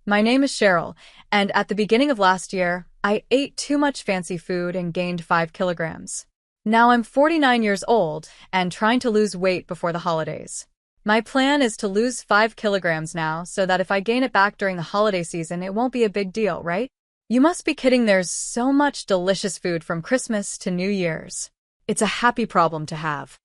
My name is Cheryl, and at the beginning of last year, I ate too much fancy food and gained 5 kilograms. Now I'm 49 years old and trying to lose weight before the holidays. My plan is to lose 5 kilograms now so that if I gain it back during the holiday season, it won't be a big deal, right? You must be kidding, there's so much delicious food from Christmas to New Year's. It's a happy problem to have.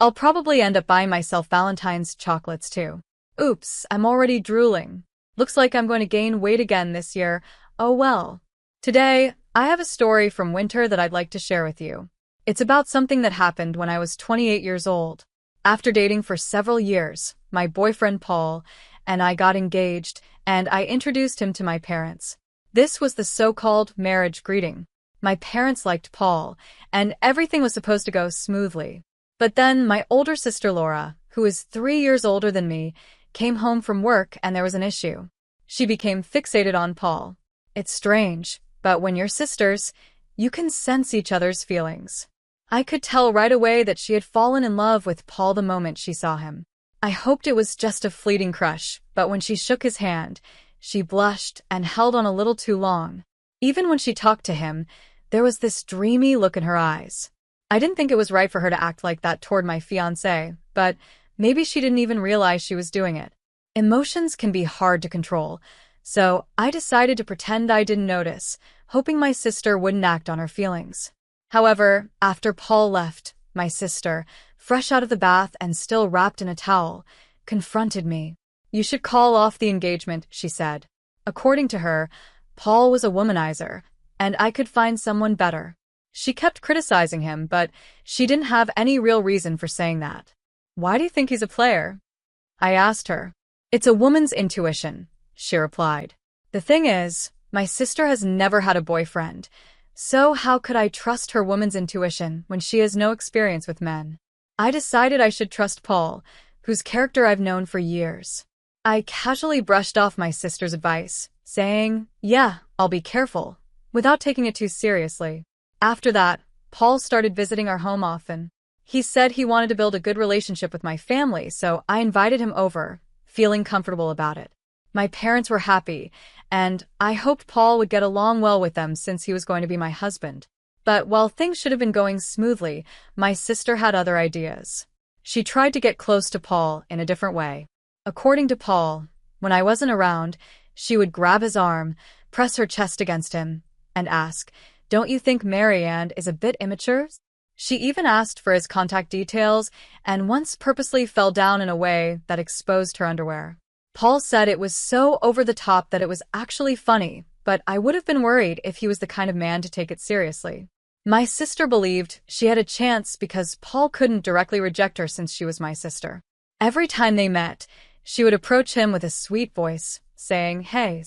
I'll probably end up buying myself Valentine's chocolates too. Oops, I'm already drooling. Looks like I'm going to gain weight again this year. Oh well. Today, I have a story from winter that I'd like to share with you. It's about something that happened when I was 28 years old. After dating for several years, my boyfriend Paul and I got engaged, and I introduced him to my parents. This was the so-called marriage greeting. My parents liked Paul, and everything was supposed to go smoothly. But then my older sister Laura, who is 3 years older than me, came home from work and there was an issue. She became fixated on Paul. It's strange, but when you're sisters, you can sense each other's feelings. I could tell right away that she had fallen in love with Paul the moment she saw him. I hoped it was just a fleeting crush, but when she shook his hand, she blushed and held on a little too long. Even when she talked to him, there was this dreamy look in her eyes. I didn't think it was right for her to act like that toward my fiancé, but maybe she didn't even realize she was doing it. Emotions can be hard to control, so I decided to pretend I didn't notice, hoping my sister wouldn't act on her feelings. However, after Paul left, my sister, fresh out of the bath and still wrapped in a towel, confronted me. "You should call off the engagement," she said. According to her, Paul was a womanizer, and I could find someone better. She kept criticizing him, but she didn't have any real reason for saying that. "Why do you think he's a player?" I asked her. "It's a woman's intuition," she replied. The thing is, my sister has never had a boyfriend, so how could I trust her woman's intuition when she has no experience with men? I decided I should trust Paul, whose character I've known for years. I casually brushed off my sister's advice, saying, "Yeah, I'll be careful," without taking it too seriously. After that, Paul started visiting our home often. He said he wanted to build a good relationship with my family, so I invited him over, feeling comfortable about it. My parents were happy, and I hoped Paul would get along well with them since he was going to be my husband. But while things should have been going smoothly, my sister had other ideas. She tried to get close to Paul in a different way. According to Paul, when I wasn't around, she would grab his arm, press her chest against him, and ask, "Don't you think Marianne is a bit immature?" She even asked for his contact details and once purposely fell down in a way that exposed her underwear. Paul said it was so over the top that it was actually funny, but I would have been worried if he was the kind of man to take it seriously. My sister believed she had a chance because Paul couldn't directly reject her since she was my sister. Every time they met, she would approach him with a sweet voice, saying, "Hey."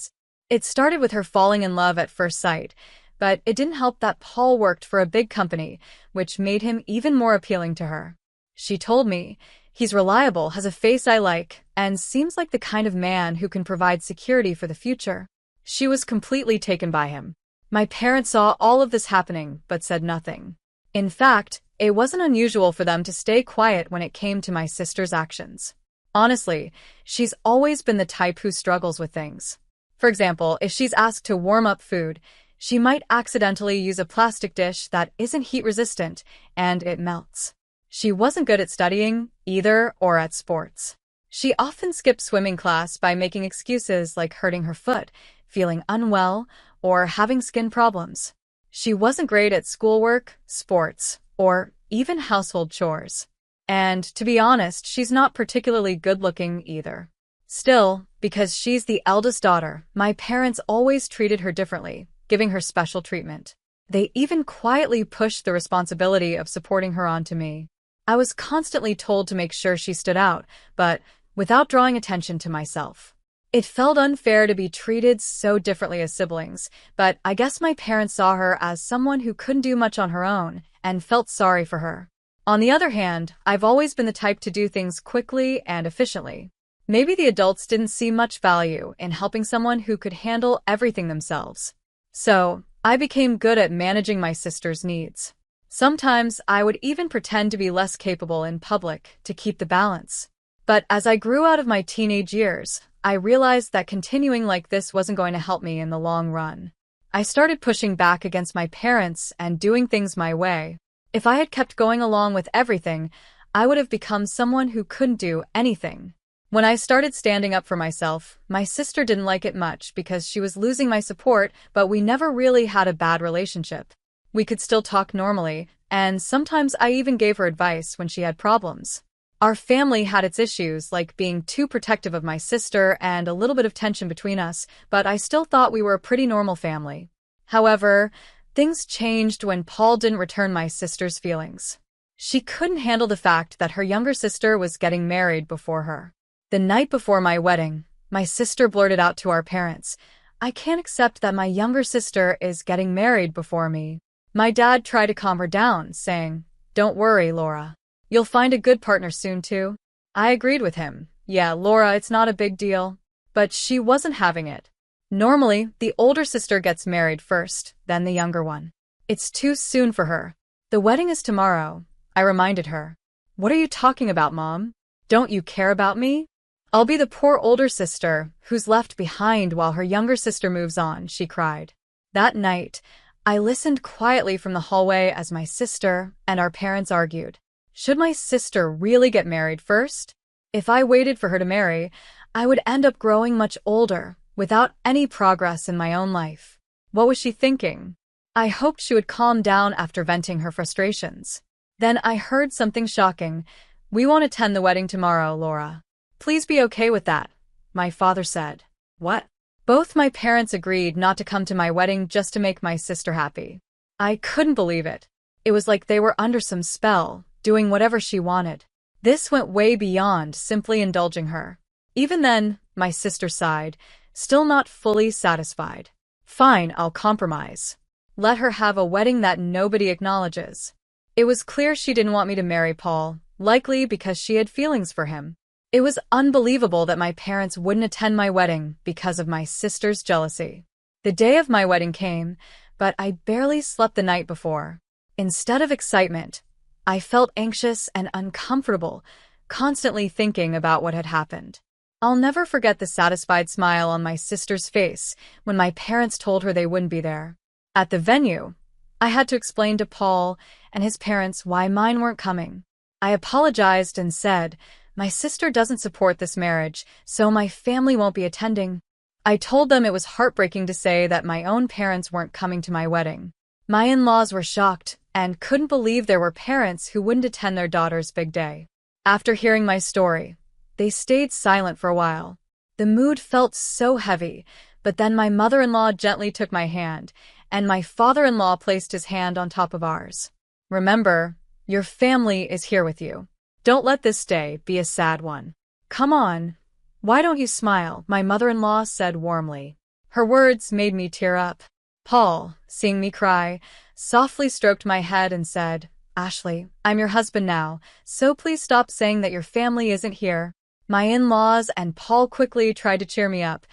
It started with her falling in love at first sight, but it didn't help that Paul worked for a big company, which made him even more appealing to her. She told me, "He's reliable, has a face I like, and seems like the kind of man who can provide security for the future." She was completely taken by him. My parents saw all of this happening, but said nothing. In fact, it wasn't unusual for them to stay quiet when it came to my sister's actions. Honestly, she's always been the type who struggles with things. For example, if she's asked to warm up food, she might accidentally use a plastic dish that isn't heat-resistant, and it melts. She wasn't good at studying, either, or at sports. She often skipped swimming class by making excuses like hurting her foot, feeling unwell, or having skin problems. She wasn't great at schoolwork, sports, or even household chores. And, to be honest, she's not particularly good-looking either. Still, because she's the eldest daughter, my parents always treated her differently, giving her special treatment. They even quietly pushed the responsibility of supporting her onto me. I was constantly told to make sure she stood out, but without drawing attention to myself. It felt unfair to be treated so differently as siblings, but I guess my parents saw her as someone who couldn't do much on her own and felt sorry for her. On the other hand, I've always been the type to do things quickly and efficiently. Maybe the adults didn't see much value in helping someone who could handle everything themselves. So, I became good at managing my sister's needs. Sometimes I would even pretend to be less capable in public to keep the balance. But as I grew out of my teenage years, I realized that continuing like this wasn't going to help me in the long run. I started pushing back against my parents and doing things my way. If I had kept going along with everything, I would have become someone who couldn't do anything. When I started standing up for myself, my sister didn't like it much because she was losing my support, but we never really had a bad relationship. We could still talk normally, and sometimes I even gave her advice when she had problems. Our family had its issues, like being too protective of my sister and a little bit of tension between us, but I still thought we were a pretty normal family. However, things changed when Paul didn't return my sister's feelings. She couldn't handle the fact that her younger sister was getting married before her. The night before my wedding, my sister blurted out to our parents, "I can't accept that my younger sister is getting married before me." My dad tried to calm her down, saying, "Don't worry, Laura. You'll find a good partner soon, too." I agreed with him. "Yeah, Laura, it's not a big deal." But she wasn't having it. Normally, the older sister gets married first, then the younger one. It's too soon for her. "The wedding is tomorrow," I reminded her. "What are you talking about, Mom? Don't you care about me? I'll be the poor older sister who's left behind while her younger sister moves on," she cried. That night, I listened quietly from the hallway as my sister and our parents argued. Should my sister really get married first? If I waited for her to marry, I would end up growing much older, without any progress in my own life. What was she thinking? I hoped she would calm down after venting her frustrations. Then I heard something shocking. "We won't attend the wedding tomorrow, Laura. Please be okay with that," my father said. What? Both my parents agreed not to come to my wedding just to make my sister happy. I couldn't believe it. It was like they were under some spell, doing whatever she wanted. This went way beyond simply indulging her. Even then, my sister sighed, still not fully satisfied. "Fine, I'll compromise. Let her have a wedding that nobody acknowledges." It was clear she didn't want me to marry Paul, likely because she had feelings for him. It was unbelievable that my parents wouldn't attend my wedding because of my sister's jealousy. The day of my wedding came, but I barely slept the night before. Instead of excitement, I felt anxious and uncomfortable, constantly thinking about what had happened. I'll never forget the satisfied smile on my sister's face when my parents told her they wouldn't be there. At the venue, I had to explain to Paul and his parents why mine weren't coming. I apologized and said, "My sister doesn't support this marriage, so my family won't be attending." I told them it was heartbreaking to say that my own parents weren't coming to my wedding. My in-laws were shocked and couldn't believe there were parents who wouldn't attend their daughter's big day. After hearing my story, they stayed silent for a while. The mood felt so heavy, but then my mother-in-law gently took my hand, and my father-in-law placed his hand on top of ours. "Remember, your family is here with you. Don't let this day be a sad one. Come on. Why don't you smile?" my mother-in-law said warmly. Her words made me tear up. Paul, seeing me cry, softly stroked my head and said, "Ashley, I'm your husband now, so please stop saying that your family isn't here." My in-laws and Paul quickly tried to cheer me up,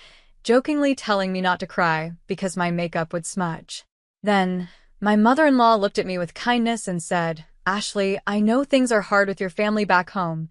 jokingly telling me not to cry because my makeup would smudge. Then, my mother-in-law looked at me with kindness and said, "Ashley, I know things are hard with your family back home,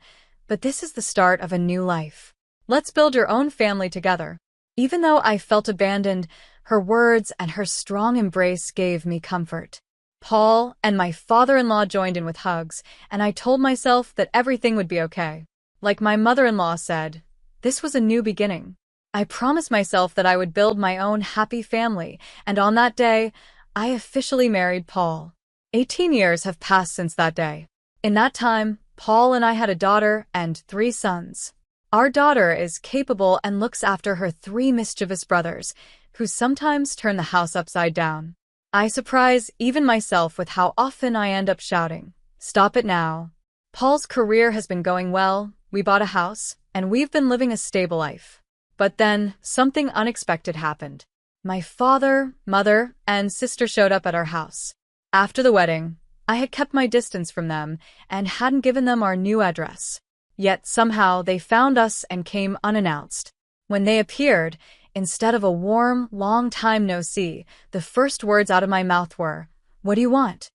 but this is the start of a new life. Let's build your own family together." Even though I felt abandoned, her words and her strong embrace gave me comfort. Paul and my father-in-law joined in with hugs, and I told myself that everything would be okay. Like my mother-in-law said, this was a new beginning. I promised myself that I would build my own happy family, and on that day, I officially married Paul. 18 years have passed since that day. In that time, Paul and I had a daughter and 3 sons. Our daughter is capable and looks after her 3 mischievous brothers, who sometimes turn the house upside down. I surprise even myself with how often I end up shouting, "Stop it now." Paul's career has been going well, we bought a house, and we've been living a stable life. But then, something unexpected happened. My father, mother, and sister showed up at our house. After the wedding, I had kept my distance from them and hadn't given them our new address. Yet somehow they found us and came unannounced. When they appeared, instead of a warm, long time no see, the first words out of my mouth were, "What do you want?"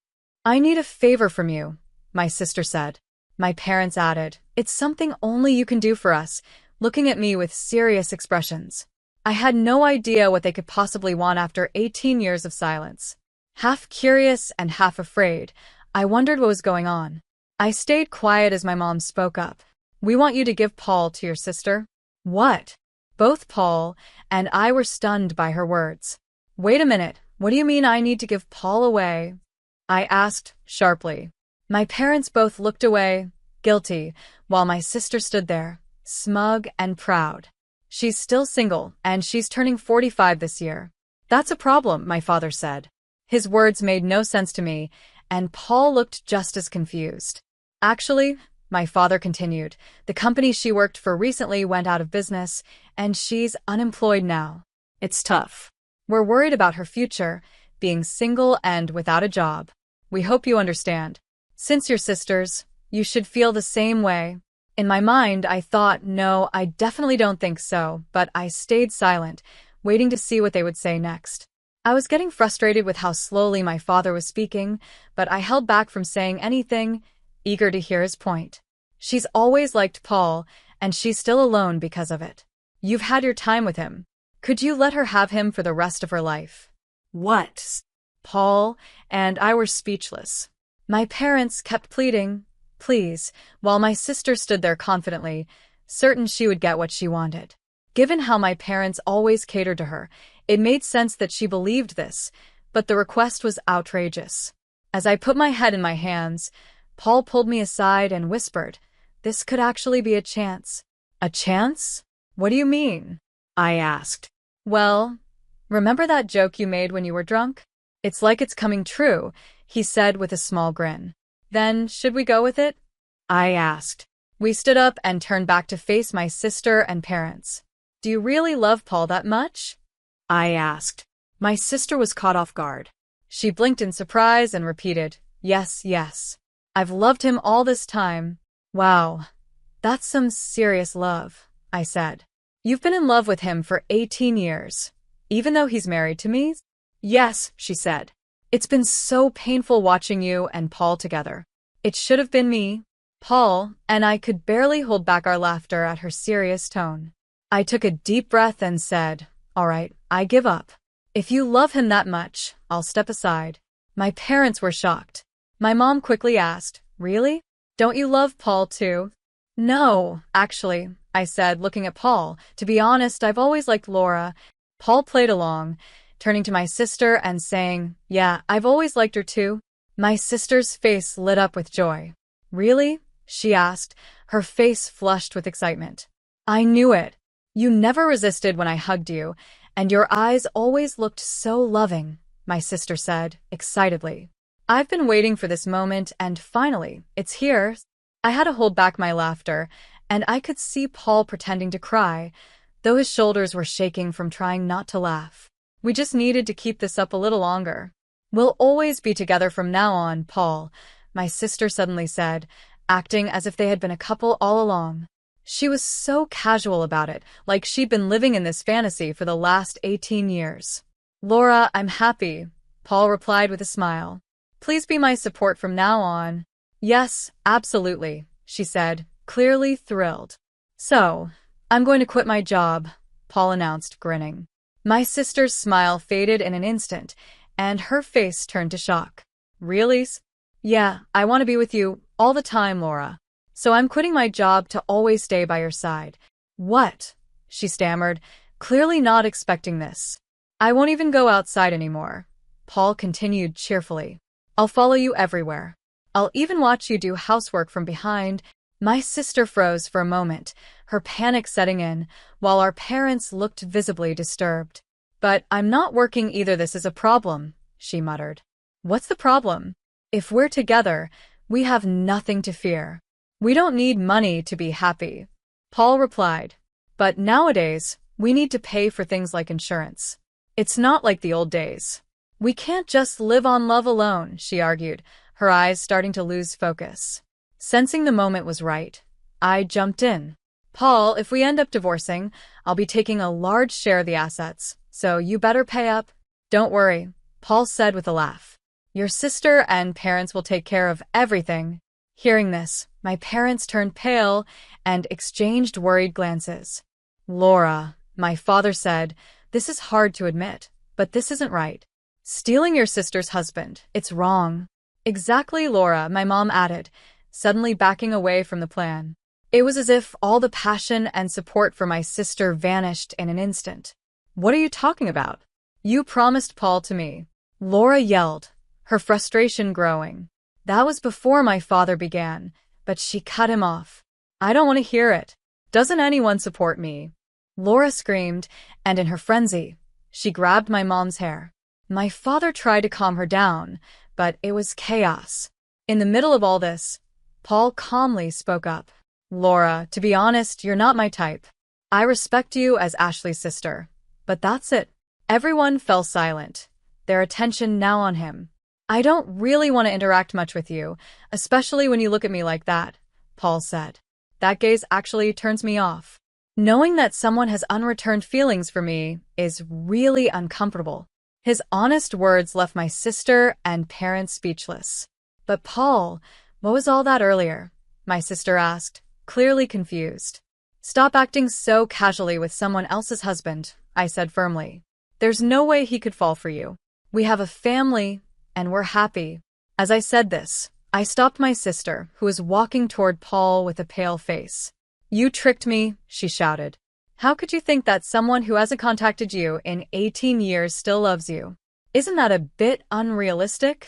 "I need a favor from you," my sister said. My parents added, "It's something only you can do for us. looking at me with serious expressions. I had no idea what they could possibly want after 18 years of silence. Half curious and half afraid, I wondered what was going on. I stayed quiet as my mom spoke up. "We want you to give Paul to your sister." "What?" Both Paul and I were stunned by her words. "Wait a minute, what do you mean I need to give Paul away?" I asked sharply. My parents both looked away, guilty, while my sister stood there, smug and proud. "She's still single, and she's turning 45 this year." "That's a problem," my father said. His words made no sense to me, and Paul looked just as confused. "Actually," my father continued, "the company she worked for recently went out of business, and she's unemployed now. It's tough. We're worried about her future, being single and without a job. We hope you understand. Since you're sisters, you should feel the same way." In my mind, I thought, no, I definitely don't think so, but I stayed silent, waiting to see what they would say next. I was getting frustrated with how slowly my father was speaking, but I held back from saying anything, eager to hear his point. "She's always liked Paul, and she's still alone because of it. You've had your time with him. Could you let her have him for the rest of her life?" "What?" Paul and I were speechless. My parents kept pleading, "Please," while my sister stood there confidently, certain she would get what she wanted. Given how my parents always catered to her, it made sense that she believed this, but the request was outrageous. As I put my head in my hands, Paul pulled me aside and whispered, "This could actually be a chance." "A chance? What do you mean?" I asked. "Well, remember that joke you made when you were drunk? It's like it's coming true," he said with a small grin. "Then, should we go with it?" I asked. We stood up and turned back to face my sister and parents. "Do you really love Paul that much?" I asked. My sister was caught off guard. She blinked in surprise and repeated, "Yes, yes. I've loved him all this time." "Wow, that's some serious love," I said. "You've been in love with him for 18 years, even though he's married to me?" "Yes," she said. "It's been so painful watching you and Paul together. It should have been me." Paul and I could barely hold back our laughter at her serious tone. I took a deep breath and said, "All right, I give up. If you love him that much, I'll step aside." My parents were shocked. My mom quickly asked, "Really? Don't you love Paul too?" "No, actually," I said, looking at Paul. "To be honest, I've always liked Laura." Paul played along, turning to my sister and saying, "Yeah, I've always liked her too." My sister's face lit up with joy. "Really?" she asked, her face flushed with excitement. "I knew it. You never resisted when I hugged you, and your eyes always looked so loving," my sister said, excitedly. "I've been waiting for this moment, and finally, it's here." I had to hold back my laughter, and I could see Paul pretending to cry, though his shoulders were shaking from trying not to laugh. We just needed to keep this up a little longer. "We'll always be together from now on, Paul," my sister suddenly said, acting as if they had been a couple all along. She was so casual about it, like she'd been living in this fantasy for the last 18 years. "Laura, I'm happy," Paul replied with a smile. "Please be my support from now on." "Yes, absolutely," she said, clearly thrilled. "So, I'm going to quit my job," Paul announced, grinning. My sister's smile faded in an instant, and her face turned to shock. "Really?" "Yeah, I want to be with you all the time, Laura. So I'm quitting my job to always stay by your side." "What?" she stammered, clearly not expecting this. "I won't even go outside anymore," Paul continued cheerfully. "I'll follow you everywhere. I'll even watch you do housework from behind." My sister froze for a moment, her panic setting in, while our parents looked visibly disturbed. "But I'm not working either. This is a problem," she muttered. "What's the problem?" "If we're together, we have nothing to fear. We don't need money to be happy," Paul replied. "But nowadays, we need to pay for things like insurance. It's not like the old days. We can't just live on love alone," she argued, her eyes starting to lose focus. Sensing the moment was right, I jumped in. "Paul, if we end up divorcing, I'll be taking a large share of the assets, so you better pay up." "Don't worry," Paul said with a laugh. "Your sister and parents will take care of everything." Hearing this, My parents turned pale and exchanged worried glances. Laura, my father said, this is hard to admit, but this isn't right. Stealing your sister's husband, it's wrong. Exactly, Laura, my mom added, suddenly backing away from the plan. It was as if all the passion and support for my sister vanished in an instant. What are you talking about? You promised Paul to me. Laura yelled, her frustration growing. That was before my father began, but she cut him off. I don't want to hear it. Doesn't anyone support me? Laura screamed, and in her frenzy, she grabbed my mom's hair. My father tried to calm her down, but it was chaos. In the middle of all this, Paul calmly spoke up. Laura, to be honest, you're not my type. I respect you as Ashley's sister, but that's it. Everyone fell silent, their attention now on him. I don't really want to interact much with you, especially when you look at me like that, Paul said. That gaze actually turns me off. Knowing that someone has unreturned feelings for me is really uncomfortable. His honest words left my sister and parents speechless. But Paul, what was all that earlier? My sister asked, clearly confused. Stop acting so casually with someone else's husband, I said firmly. There's no way he could fall for you. We have a family, and we're happy. As I said this, I stopped my sister, who was walking toward Paul with a pale face. You tricked me, she shouted. How could you think that someone who hasn't contacted you in 18 years still loves you? Isn't that a bit unrealistic?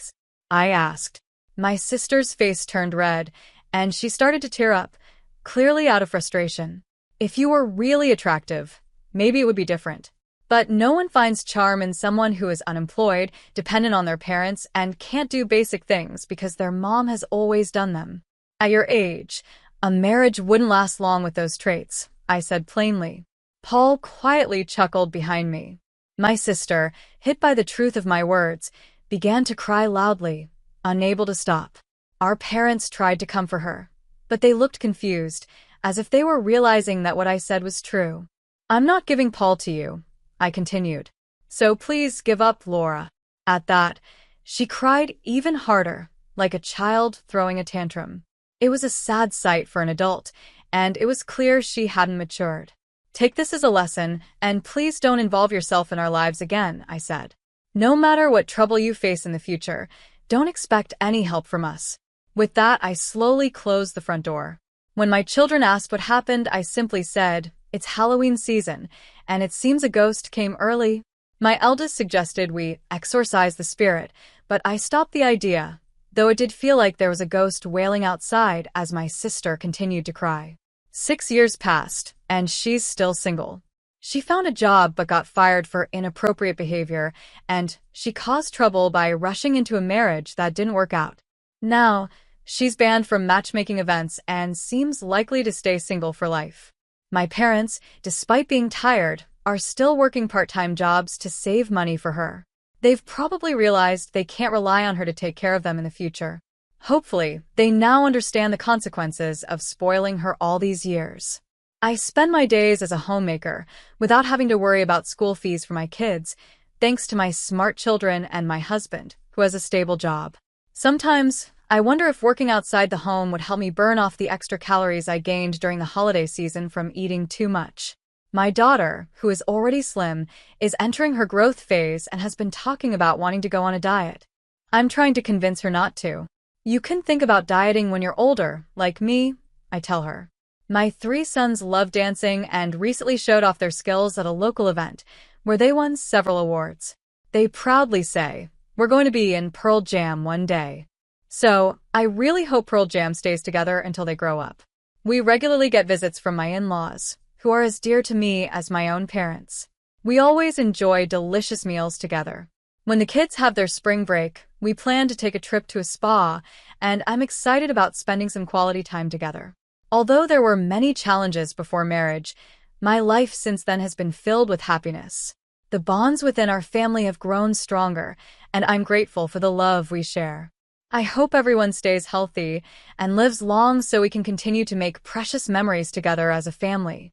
I asked. My sister's face turned red, and she started to tear up, clearly out of frustration. If you were really attractive, maybe it would be different. But no one finds charm in someone who is unemployed, dependent on their parents, and can't do basic things because their mom has always done them. At your age, a marriage wouldn't last long with those traits, I said plainly. Paul quietly chuckled behind me. My sister, hit by the truth of my words, began to cry loudly, unable to stop. Our parents tried to comfort her, but they looked confused, as if they were realizing that what I said was true. I'm not giving Paul to you, I continued. So please give up, Laura. At that, she cried even harder, like a child throwing a tantrum. It was a sad sight for an adult, and it was clear she hadn't matured. Take this as a lesson, and please don't involve yourself in our lives again, I said. No matter what trouble you face in the future, don't expect any help from us. With that, I slowly closed the front door. When my children asked what happened, I simply said, it's Halloween season, and it seems a ghost came early. My eldest suggested we exorcise the spirit, but I stopped the idea, though it did feel like there was a ghost wailing outside as my sister continued to cry. 6 years passed, and she's still single. She found a job but got fired for inappropriate behavior, and she caused trouble by rushing into a marriage that didn't work out. Now, she's banned from matchmaking events and seems likely to stay single for life. My parents, despite being tired, are still working part-time jobs to save money for her. They've probably realized they can't rely on her to take care of them in the future. Hopefully, they now understand the consequences of spoiling her all these years. I spend my days as a homemaker, without having to worry about school fees for my kids, thanks to my smart children and my husband, who has a stable job. Sometimes, I wonder if working outside the home would help me burn off the extra calories I gained during the holiday season from eating too much. My daughter, who is already slim, is entering her growth phase and has been talking about wanting to go on a diet. I'm trying to convince her not to. You can think about dieting when you're older, like me, I tell her. My 3 sons love dancing and recently showed off their skills at a local event, where they won several awards. They proudly say, we're going to be in Pearl Jam one day. So, I really hope Pearl Jam stays together until they grow up. We regularly get visits from my in-laws, who are as dear to me as my own parents. We always enjoy delicious meals together. When the kids have their spring break, we plan to take a trip to a spa, and I'm excited about spending some quality time together. Although there were many challenges before marriage, my life since then has been filled with happiness. The bonds within our family have grown stronger, and I'm grateful for the love we share. I hope everyone stays healthy and lives long so we can continue to make precious memories together as a family.